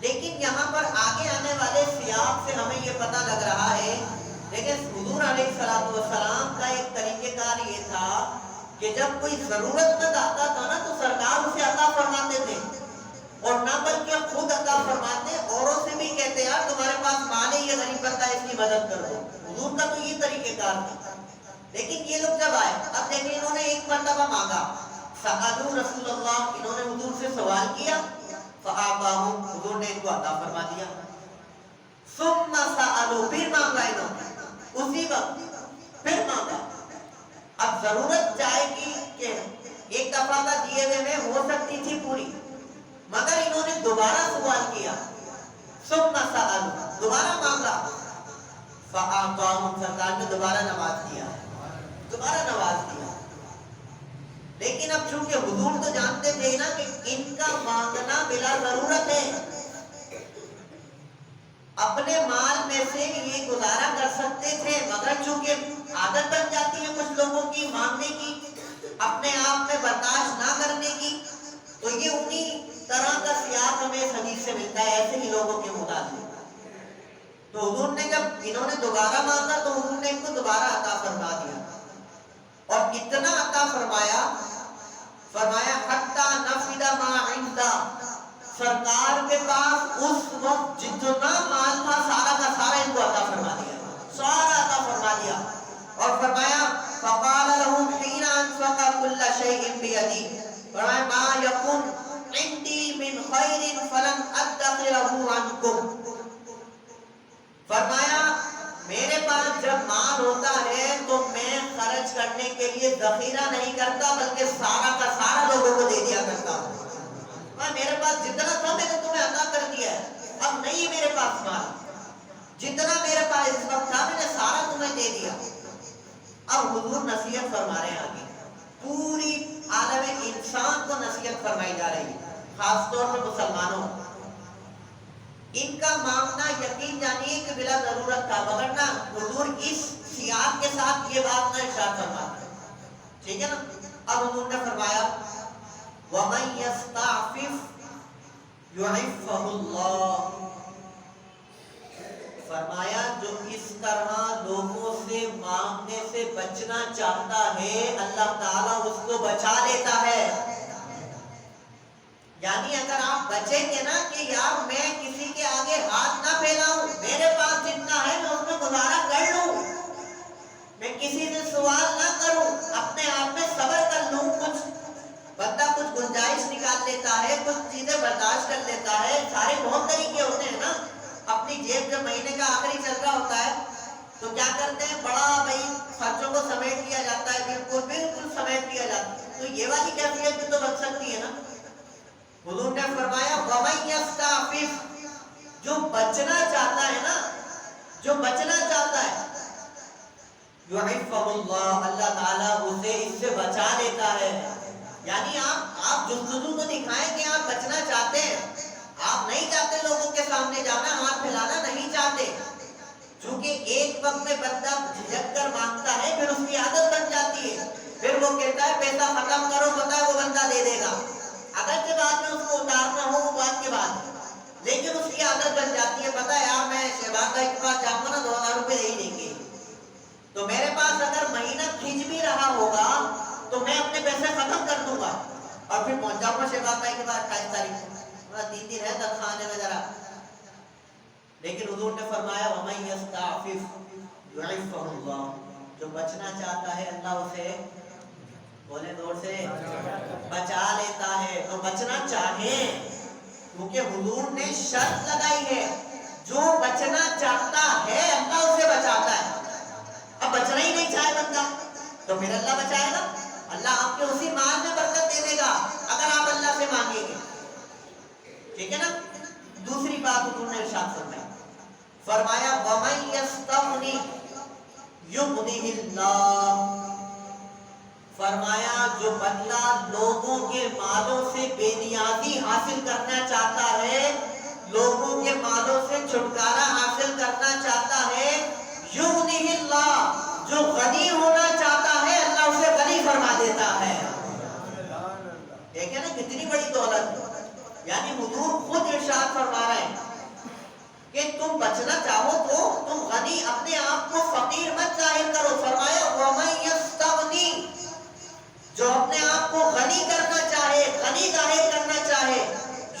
لیکن یہاں پر آگے آنے والے سیاق سے ہمیں یہ پتہ لگ رہا ہے، لیکن حضور علیہ السلام کا ایک طریقہ کار یہ تھا کہ جب کوئی ضرورت مند آتا تھا نا تو سرکار اسے عطا فرماتے تھے، اور نہ بلکہ خود عطا فرماتے، اوروں سے بھی کہتے یار تمہارے پاس مال ہے، یہ غریب بندہ ہے، اس کی مدد کر دو۔ حضور کا تو یہ طریقہ کار تھا۔ لیکن یہ لوگ جب آئے، اب دیکھیں انہوں نے ایک مرتبہ مانگا، سألوا رسول اللہ، انہوں نے حضور سے سوال کیا، فآباہم، حضور نے ان کو عطا فرما دیا۔ ثم سألوا، پھر مانگا انہوں نے، اسی وقت پھر مانگا۔ اب ضرورت جائے گی کہ ایک دفعہ کا دیے ہوئے میں ہو سکتی تھی پوری، مگر انہوں نے دوبارہ سوال کیا، ثم سألوا، دوبارہ مانگا، فآباہم، سرکار نے دوبارہ نواز دیا، دوبارہ نواز دیا۔ لیکن اب چونکہ حضور تو جانتے تھے نا کہ ان کا مانگنا بلا ضرورت ہے، اپنے مال میں سے یہ گزارا کر سکتے تھے، مگر چونکہ عادت بن جاتی ہے کچھ لوگوں کی مانگنے کی، اپنے آپ میں برداشت نہ کرنے کی، تو یہ انہی طرح کا سیاق ہمیں اس حدیث سے ملتا ہے، ایسے ہی لوگوں کے متعلق۔ تو حضور نے جب انہوں نے دوبارہ مانگا تو حضور نے ان کو دوبارہ عطا فرما دیا، اور اتنا عطا فرمایا حتی نفد ما عندہ، سرکار کے پاس اس وقت جتنا مال تھا سارا کا سارا ان کو عطا فرما دیا، سارا عطا فرما دیا، اور فرمایا فقال لهم حين انفق كل شيء بيدي، فرمایا ما يكن عندي من خير فلن ادخره عنكم، فرمایا میرے پاس جب مال ہوتا ہے تو میں خرچ کرنے کے لیے ذخیرہ نہیں کرتا، بلکہ سارا کا سارا لوگوں کو دے دیا کرتا ہوں۔ میرے پاس جتنا تھا میں نے تمہیں عطا کر دیا ہے، اب نہیں میرے پاس مال، جتنا میرے پاس اس وقت تھا میں نے سارا تمہیں دے دیا۔ اب حضور نصیحت فرما رہے ہیں، آگے پوری عالم انسان کو نصیحت فرمائی جا رہی ہے، خاص طور پر مسلمانوں۔ ان کا مانگنا یقین جانیے کہ بلا ضرورت تھا، مگر نہ حضور اس سیاق کے ساتھ یہ بات نہ ارشاد فرماتے، ٹھیک ہے نا۔ اب حضور نے فرمایا وَمَن يَسْتَعْفِفْ يُعِفَّهُ اللَّهُ، فرمایا جو اس طرح لوگوں سے مانگنے سے بچنا چاہتا ہے اللہ تعالیٰ اس کو بچا لیتا ہے۔ یعنی اگر آپ بچیں گے نا کہ یار میں کسی کے آگے ہاتھ نہ پھیلاؤں، میرے پاس جتنا ہے میں اس میں گزارا کر لوں، میں کسی سے سوال نہ کروں، اپنے آپ میں صبر کر لوں، کچھ بندہ کچھ گنجائش نکال لیتا ہے، کچھ چیزیں برداشت کر لیتا ہے، سارے بہت طریقے ہوتے ہیں نا۔ اپنی جیب جب مہینے کا آخری چل رہا ہوتا ہے تو کیا کرتے ہیں، بڑا بھائی خرچوں کو سمیٹ لیا جاتا ہے، بالکل سمیٹ لیا جاتا ہے، تو یہ والی کیفیت بھی تو بن سکتی ہے نا۔ حضور نے فرمایا وَمَن يَسْتَعْفِفْ، جو بچنا چاہتا ہے نا، جو بچنا چاہتا ہے، يُعِفَّهُ اللَّهُ، اللہ تعالیٰ اسے اس سے بچا لیتا ہے۔ یعنی آپ جستجو تو دکھائیں کہ آپ بچنا چاہتے ہیں، آپ نہیں چاہتے لوگوں کے سامنے جانا، ہاتھ پھیلانا نہیں چاہتے، چونکہ ایک وقت میں بندہ جھجک کر مانگتا ہے، پھر اس کی عادت بن جاتی ہے، پھر وہ کہتا ہے پیسہ ختم کرو، پتہ ہے وہ بندہ دے دے گا، اگر کے بعد میں اس کو اتارنا ہو وہ بات کے بعد، لیکن اس کی عادت بن جاتی ہے، پتہ ہے یار میں شہباز بھائی کے پاس جاؤں گا نا 2000 روپے نہیں دیں گے، تو میرے پاس اگر مہینہ کھینچ بھی رہا ہوگا تو میں اپنے پیسے ختم کر دوں گا، اور پھر پہنچ جاؤں گا شہباز بھائی کے بعد 28 تاریخ کو، 3 دن ہے تنخواہ آنے میں ذرا۔ لیکن حضور نے فرمایا وَمَن يَسْتَعْفِفْ يُعِفَّهُ اللَّهُ، جو بچنا چاہتا ہے اللہ اسے، بولے دور سے، بچا لیتا ہے۔ تو بچنا چاہیں، کیونکہ حضور نے شرط لگائی ہے، جو بچنا چاہتا ہے اللہ اسے بچاتا ہے۔ اب بچنا ہی نہیں چاہے بندہ تو پھر اللہ بچائے گا، اللہ آپ کے اسی مال میں برکت دے دے گا اگر آپ اللہ سے مانگیں گے، ٹھیک ہے نا۔ دوسری بات حضور نے ارشاد فرمایا وَمَن يَسْتَغْنِ يُغْنِهِ اللَّهُ، فرمایا جو بندہ لوگوں کے مالوں سے بے نیازی حاصل کرنا چاہتا ہے، لوگوں کے مالوں سے چھٹکارا حاصل کرنا چاہتا ہے، یغنیہ اللہ، جو غنی ہونا چاہتا ہے اللہ اسے غنی فرما دیتا ہے۔ دیکھیں نا کتنی بڑی دولت، یعنی حضور خود ارشاد فرما رہے ہیں کہ تم بچنا چاہو تو تم غنی، اپنے آپ کو فقیر مت ظاہر کرو. فرمایا وَمَن يَسْتَغْنِ، جو اپنے آپ کو غنی کرنا چاہے، غنی ظاہر کرنا چاہے،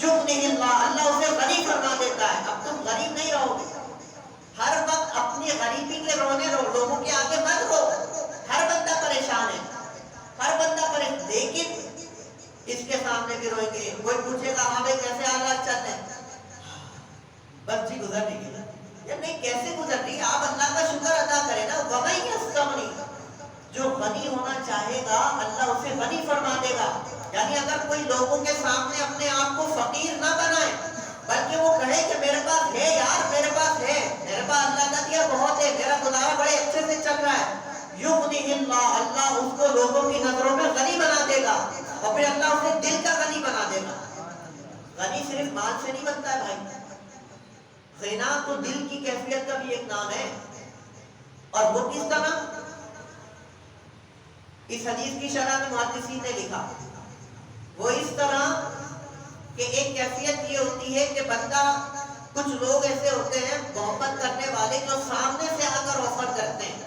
يُغْنِهِ اللَّهُ، اللہ اسے غنی فرما دیتا ہے. اب تم غریب نہیں رہو گے، ہر وقت اپنی غریبی کے رونے رہو، لوگوں کے آگے مت رو. ہر بندہ پریشان ہے، ہر بندہ پریشان، لیکن اس کے سامنے بھی روئیں گے. کوئی پوچھے گا ہاں بھائی کیسے حالات چل رہے ہیں، بس جی گزر نہیں گئی. یا نہیں کیسے گزر رہی، آپ اللہ کا شکر ادا کریں نا. وَمَن يَسْتَغْنِ، جو غنی ہونا چاہے گا اللہ اسے غنی فرما دے گا. یعنی اگر کوئی لوگوں کے سامنے اپنے آپ کو فقیر نہ بنائے، بلکہ وہ کہے کہ میرے پاس ہے یار، میرے پاس ہے، میرے پاس اللہ کا دیا بہت ہے، میرا گزارا بڑے اچھے سے چل رہا ہے. يُغْنِهِ اللَّهُ، اللہ اس کو لوگوں کی نظروں میں غنی بنا دے گا، اور پھر اللہ اسے دل کا غنی بنا دے گا. غنی صرف مال سے نہیں بنتا ہے بھائی، غنا تو دل کی کیفیت کا بھی ایک نام ہے. اور وہ کس طرح؟ اس حدیث کی شرح میں محدثین نے لکھا وہ اس طرح کہ ایک کیفیت یہ ہوتی ہے کہ بندہ، کچھ لوگ ایسے ہوتے ہیں محبت کرنے والے جو سامنے سے آ کر آفر کرتے ہیں،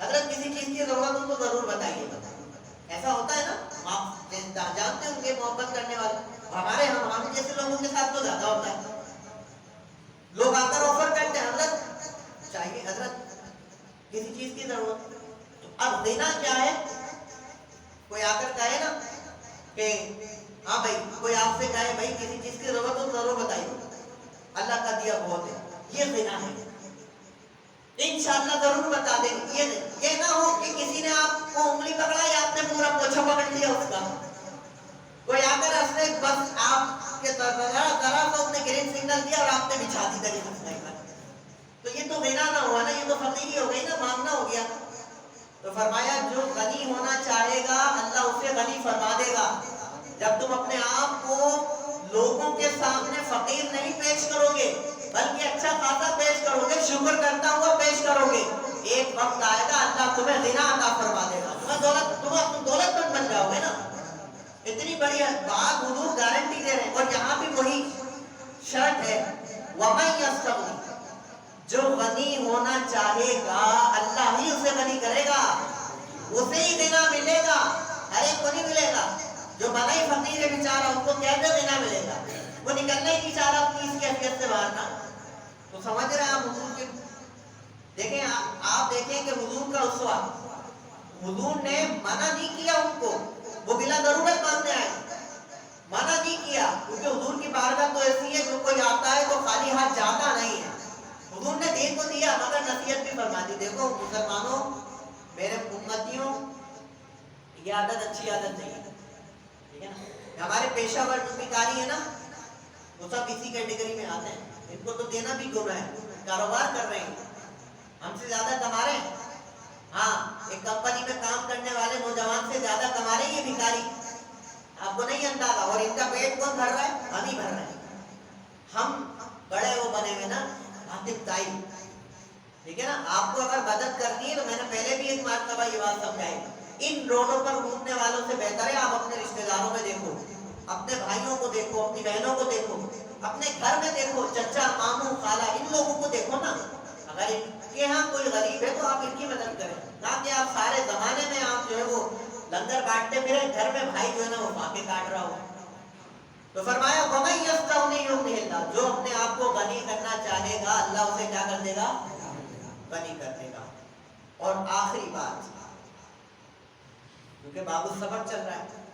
حضرت کسی چیز کی ضرورت ہو تو ضرور بتائیے. ایسا ہوتا ہے نا، آپ جانتے ہوں گے محبت کرنے والے، ہمارے ہم جیسے لوگوں کے ساتھ تو زیادہ ہوتا ہے. لوگ آ کر آفر کرتے ہیں حضرت چاہیے، حضرت کسی چیز کی ضرورت. تو اب دینا کیا ہے؟ کوئی آ کر کہے نا کہ ہاں بھائی، کوئی آپ سے کہے بھائی کسی چیز کی ضرورت ہو ضرور بتائیے، اللہ کا دیا بہت ہے، یہ دینا ہے، انشاءاللہ ضرور بتا دیں. یہ نہ ہو کہ کسی نے آپ کو انگلی پکڑا یا آپ نے پورا پوچھا پکڑ لیا اس کا. کوئی آ کر راستے بس آپ کے ذرا سا اس نے گرین سگنل دیا اور آپ نے بچھا دی گلی مسئلہ پر، تو یہ تو غنا نہ ہوا نا، یہ تو فقیری ہو گئی نا، مانگنا ہو گیا. تو فرمایا جو غنی ہونا چاہے گا اللہ اسے غنی فرما دے گا. جب تم اپنے آپ کو لوگوں کے سامنے فقیر نہیں پیش کرو گے بلکہ اچھا خاصا پیش کرو گے، شکر کرتا ہوا پیش کرو گے، ایک وقت آئے گا اللہ تمہیں غنا عطا فرما دے گا، تم دولت مند بن جاؤ گے نا. اتنی بڑی بات حضور گارنٹی دے رہے ہیں. اور یہاں بھی وہی شرط ہے وَمَن يَسْتَغْنِ، جو غنی ہونا چاہے گا اللہ ہی اسے غنی کرے گا، اسے ہی غنا ملے گا، ہر ایک کو نہیں ملے گا. جو بنا ہی فقیر ہے بیچارہ اس کو کیسے غنا ملے گا؟ وہ نکلنا ہی نہیں چاہ رہا اپنی اس کیفیت سے باہر نا. تو سمجھ رہے ہیں آپ حضور کے، دیکھیں آپ دیکھیں کہ حضور کا اسوہ، حضور نے منع نہیں کیا ان کو، وہ بلا ضرورت مانگنے آئے، منع نہیں کیا، کیونکہ حضور کی بارگاہ تو ایسی ہے جو کوئی آتا ہے تو خالی ہاتھ جاتا نہیں ہے. حضور نے دین کو دیا مگر نصیحت بھی فرما دی. دیکھو مسلمانوں، میرے امتیوں، یہ عادت اچھی عادت نہیں ہے، ٹھیک ہے نا. ہمارے پیشہ ور جو بیکاری ہے نا، وہ سب اسی کیٹیگری میں آتے ہیں. ان کو تو دینا بھی گناہ ہے، کاروبار کر رہے ہیں، ہم سے زیادہ کما رہے ہیں. ہاں، ایک کمپنی میں کام کرنے والے نوجوان سے زیادہ کما رہے ہیں یہ بھکاری، آپ کو نہیں اندازہ. اور ان کا پیٹ کون بھر رہا ہے؟ ہم ہی بھر رہے ہیں. ہم بڑے وہ بنے ہوئے نا عاطف تائی، ٹھیک ہے نا. آپ کو اگر مدد کرنی ہے تو میں نے پہلے بھی ایک مرتبہ یہ بات سمجھائی، ان روڈوں پر گھومنے والوں سے بہتر ہے آپ اپنے رشتہ داروں میں دیکھو، اپنے بھائیوں کو دیکھو، اپنی بہنوں کو دیکھو، اپنے گھر میں دیکھو، چچا ماموں خالہ ان لوگوں کو دیکھو نا. اگر ان کے ہاں کوئی غریب ہے تو آپ ان کی مدد کریں، نہ کہ آپ سارے زمانے میں آپ جو ہے وہ لنگر بانٹتے پھرے، گھر میں بھائی جو ہے نا وہ فاقے کاٹ رہا ہو. تو فرمایا وَمَن يَسْتَغْنِ يُغْنِهِ اللَّهُ، جو اپنے آپ کو غنی کرنا چاہے گا اللہ اسے کیا کر دے گا؟ غنی کر دے گا. اور آخری بات، کیونکہ باب الصبر چل رہا ہے،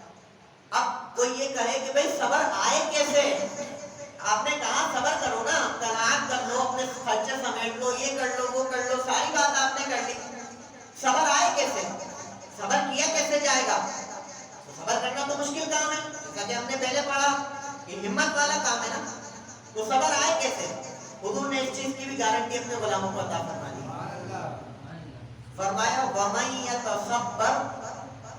اب کوئی یہ کہے کہ بھئی صبر آئے کیسے؟ آپ نے کہا صبر کرو نا، قناعت کر لو، اپنے خرچے سمیٹ لو، یہ کر لو وہ کر لو، ساری بات آپ نے کر لی، صبر آئے کیسے؟ صبر کیا کیسے جائے گا؟ صبر کرنا تو مشکل کام ہے، جیسا کہ ہم نے پہلے پڑھا، یہ ہمت والا کام ہے نا. تو صبر آئے کیسے؟ حضور نے اس چیز کی بھی گارنٹی اپنے غلاموں کو عطا فرما دی. فرمایا وَمَن يَتَصَبَّرْ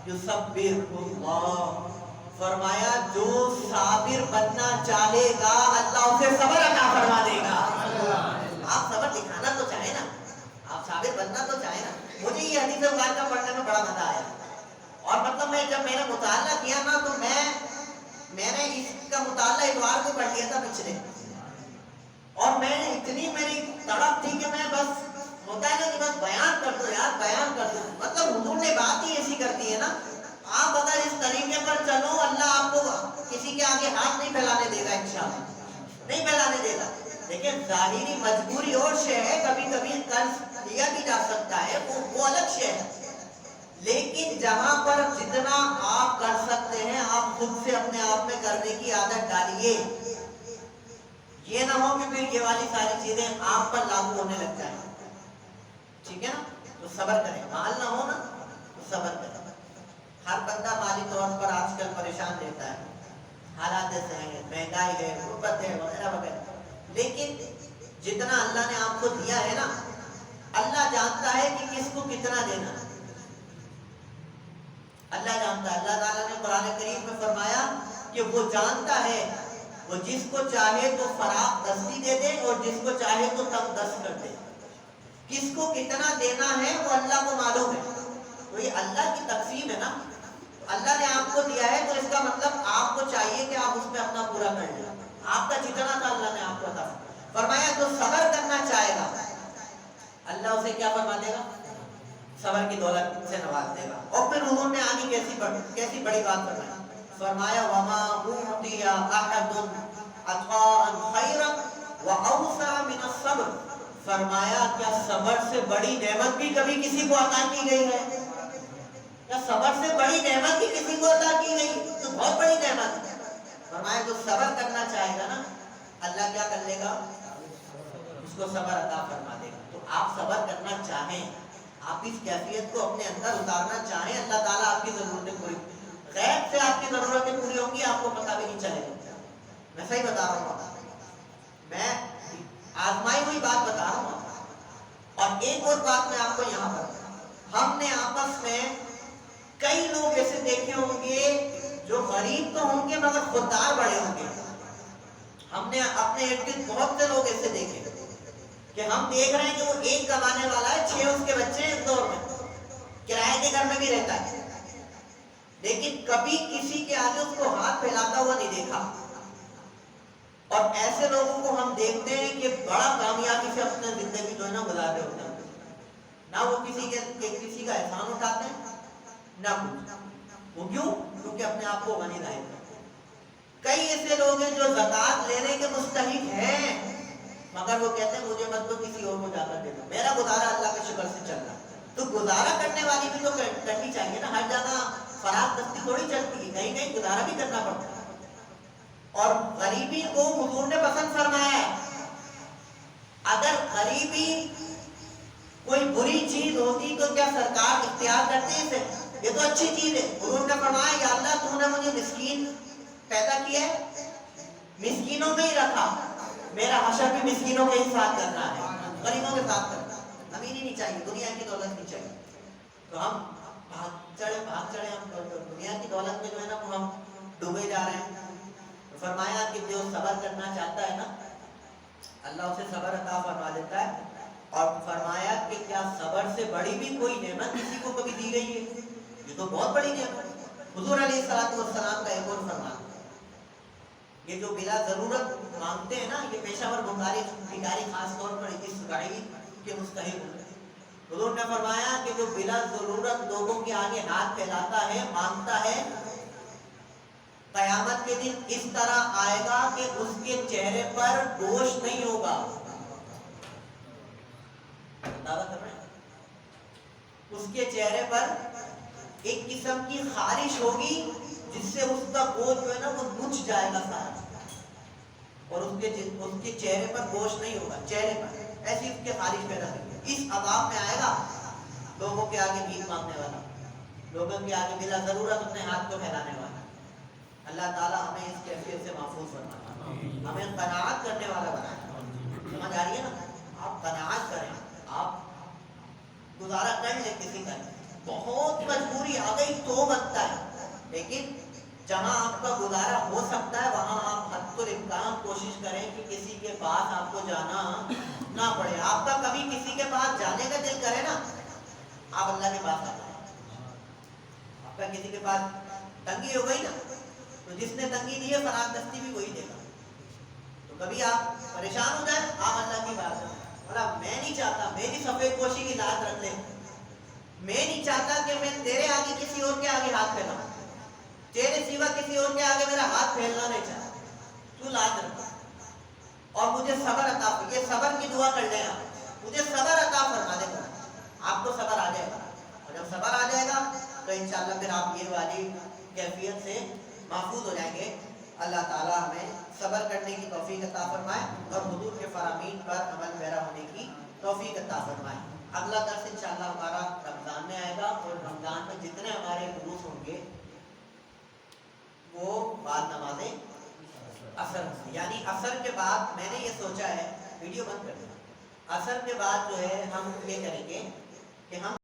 يُصَبِّرْهُ اللَّهُ، فرمایا جو صابر بننا چاہے گا اللہ اسے صبر عطا فرما دے گا. آپ صبر دکھانا تو چاہیں نا، آپ صابر بننا تو چاہیں نا. مجھے یہ حدیث مبارکہ پڑھنے میں بڑا مزہ آیا. اور مطلب میں جب میں نے مطالعہ کیا نا تو میں نے اس کا مطالعہ اتوار کو پڑھ لیا تھا پچھلے، اور میں نے اتنی میری تڑپ تھی کہ میں بس ہوتا ہے نا کہ بس بیان کر دو یار، بیان کر دو. مطلب حضور نے بات ہی ایسی کرتی ہے نا، آپ اگر اس طریقے پر چلو اللہ آپ کو کسی کے آگے ہاتھ نہیں پھیلانے دے گا، انشاءاللہ نہیں پھیلانے دے گا. لیکن ظاہری مجبوری اور شے ہے، کبھی کبھی قرض لیا بھی جا سکتا ہے، وہ الگ شے ہے. لیکن جہاں پر جتنا آپ کر سکتے ہیں آپ خود سے اپنے آپ میں کرنے کی عادت ڈالیے. یہ نہ ہو کہ پھر یہ والی ساری چیزیں آپ پر لاگو ہونے لگ جائیں. ٹھیک ہے نا؟ تو صبر کریں. مال نہ ہو نا تو صبر کریں. ہر بندہ مالی طور پر آج کل پریشان رہتا ہے، حالات ایسے ہیں، مہنگائی ہے، غربت ہے، وغیرہ وغیرہ. لیکن جتنا اللہ نے آپ کو دیا ہے نا، اللہ جانتا ہے کہ کس کو کتنا دینا ہے. اللہ جانتا ہے. اللہ تعالیٰ نے قرآن کریم میں فرمایا کہ وہ جانتا ہے، وہ جس کو چاہے تو فراخ دستی دے دے اور جس کو چاہے تو تنگ دست کر دے. کس کو کتنا دینا ہے وہ اللہ کو معلوم ہے. تو یہ اللہ کی تقسیم ہے نا. اللہ نے آپ کو دیا ہے تو اس کا مطلب آپ کو چاہیے کہ آپ اس میں اپنا پورا کر لیں. آپ کا جتنا تھا اللہ نے آپ کو عطا فرمایا. جو صبر کرنا چاہے گا اللہ اسے کیا فرما دے گا؟ صبر کی دولت سے نواز دے گا. اور پھر انہوں نے آگے کیسی بڑی بات فرمائی. فرمایا وما اوتي احد عطاء خيرا واوسع من الصبر. فرمایا کیا صبر سے بڑی نعمت بھی کبھی کسی کو عطا کی گئی ہے؟ کیا صبر سے بڑی نعمت بھی کسی کو عطا کی گئی؟ تو بہت بڑی نعمت ہے. فرمایا جو صبر کرنا چاہے گا نا اللہ کیا کر لے گا؟ اس کو صبر عطا فرما دے گا. تو آپ صبر کرنا چاہیں، آپ اس کیفیت کو اپنے اندر اتارنا چاہیں، اللہ تعالیٰ آپ کی ضرورتیں پوری، غیب سے آپ کی ضرورتیں پوری ہوں گی، آپ کو پتہ بھی نہیں چلے گا. میں صحیح بتا رہا ہوں، میں آزمائی ہوئی بات بتا رہا ہوں. اور ایک اور بات میں آپ کو یہاں پر، ہم نے آپس میں کئی لوگ ایسے دیکھے ہوں گے جو غریب تو ہوں گے مگر خوددار بڑے ہوں گے. ہم نے اپنے ارد گرد بہت سے لوگ ایسے دیکھے کہ ہم دیکھ رہے ہیں کہ وہ ایک کمانے والا ہے، 6 اس کے بچے ہیں اس دور میں، کرائے کے گھر میں بھی رہتا ہے، لیکن کبھی کسی کے آگے اس کو ہاتھ پھیلاتا ہوا نہیں دیکھا. اور ایسے لوگوں کو ہم دیکھتے ہیں کہ بڑا کامیابی سے اپنا زندگی جو ہے نا گزارتے ہوتے ہیں. نہ وہ کسی کا احسان اٹھاتے ہیں نہ کچھ. وہ کیوں؟ کیونکہ اپنے آپ کو غنی ظاہر کرتے ہیں. کئی ایسے لوگ ہیں جو زکوٰۃ لینے کے مستحق ہیں مگر وہ کہتے ہیں مجھے مت تو کسی اور کو جا کر دینا، میرا گزارا اللہ کے شکر سے چل رہا ہے. تو گزارا کرنے والی بھی تو کرنی چاہیے نا. ہر جگہ فراخ دستی تھوڑی چلتی ہے، کہیں کہیں گزارا بھی کرنا پڑتا ہے. اور غریبی کو حضور نے پسند فرمایا ہے. اگر غریبی کوئی بری چیز ہوتی تو کیا سرکار اختیار کرتے اسے؟ یہ تو اچھی چیز ہے. حضور نے فرمایا یا اللہ تو نے مجھے مسکین پیدا کیا ہے، مسکینوں میں ہی رکھا، میرا حشر بھی مسکینوں کے ہی ساتھ کرنا ہے، غریبوں کے ساتھ کرنا ہے. امیر ہی نہیں چاہیے، دنیا کی دولت نہیں چاہیے. تو ہم بھاگ چڑھے ہم دنیا کی دولت میں جو ہے نا وہ ہم ڈوبے جا رہے ہیں. فرمایا کہ جو صبر کرنا چاہتا ہے نا اللہ اسے صبر عطا فرما دیتا ہے. اور فرمایا کہ کیا صبر سے بڑی بھی کوئی نعمت کسی کو کبھی دی گئی ہے؟ یہ تو بہت بڑی نعمت. حضور علیہ السلام کا ایک اور فرمان، یہ جو بلا ضرورت مانگتے ہیں نا، یہ پیشہ ور بھکاری خاص طور پر اس گاڑی کے مستحق ہوتے ہیں. حضور نے فرمایا کہ جو بلا ضرورت لوگوں کے آگے ہاتھ پھیلاتا ہے، مانگتا ہے، قیامت کے دن اس طرح آئے گا کہ اس کے چہرے پر گوشت نہیں ہوگا. اندازہ کر رہے ہیں؟ اس کے چہرے پر ایک قسم کی خارش ہوگی جس سے اس کا گوشت جو ہے نا وہ نچ جائے گا سارا، اور اس کے چہرے پر گوشت نہیں ہوگا. چہرے پر ایسی اس کے خارش پیدا ہوگی. اس عذاب میں آئے گا لوگوں کے آگے بھیک مانگنے والا، لوگوں کے آگے بلا ضرورت اپنے ہاتھ کو پھیلانے والا. اللہ تعالیٰ ہمیں اس کیفیت سے محفوظ فرمائے، ہمیں قناعت کرنے والا بنائے. سمجھ آ رہی ہے نا؟ آپ قناعت کریں، آپ گزارا کر لیں کسی کا. بہت مجبوری آ گئی تو بنتا ہے، لیکن جہاں آپ کا گزارا ہو سکتا ہے وہاں آپ حد الامکان کوشش کریں کہ کسی کے پاس آپ کو جانا نہ پڑے. آپ کا کبھی کسی کے پاس جانے کا دل کرے نا، آپ اللہ کے پاس آ جائیں. آپ کا کسی کے پاس تنگی ہو گئی نا، تو جس نے تنگی دی ہے فراغ دستی بھی وہی دے گا. تو کبھی آپ پریشان ہو جائیں، آپ اللہ کی بات کریں، اللہ میں نہیں چاہتا، میری سفید پوشی کی لات رکھ لے، میں نہیں چاہتا کہ میں تیرے آگے کسی اور کے آگے ہاتھ پھیلاؤں، تیرے سوا کسی اور کے آگے میرا ہاتھ پھیلنا نہیں چاہتا، تو لات رکھ اور مجھے صبر عطا فرما. یہ صبر کی دعا کر لیں آپ، مجھے صبر عطا فرما دے. آپ کو صبر آ جائے گا، اور جب صبر آ جائے گا تو انشاءاللہ پھر آپ یہ والی کیفیت سے محفوظ ہو جائیں گے. اللہ تعالیٰ ہمیں صبر کرنے کی توفیق عطا فرمائے اور حضور کے فرامین پر عمل پیرا ہونے کی توفیق عطا فرمائے. اگلا درس انشاءاللہ ہمارا رمضان میں آئے گا، اور رمضان میں جتنے ہمارے دروس ہوں گے وہ بعد نماز اثر، یعنی اثر کے بعد میں نے یہ سوچا ہے، ویڈیو بند کر دیں، اثر کے بعد جو ہے ہم یہ کریں گے کہ ہم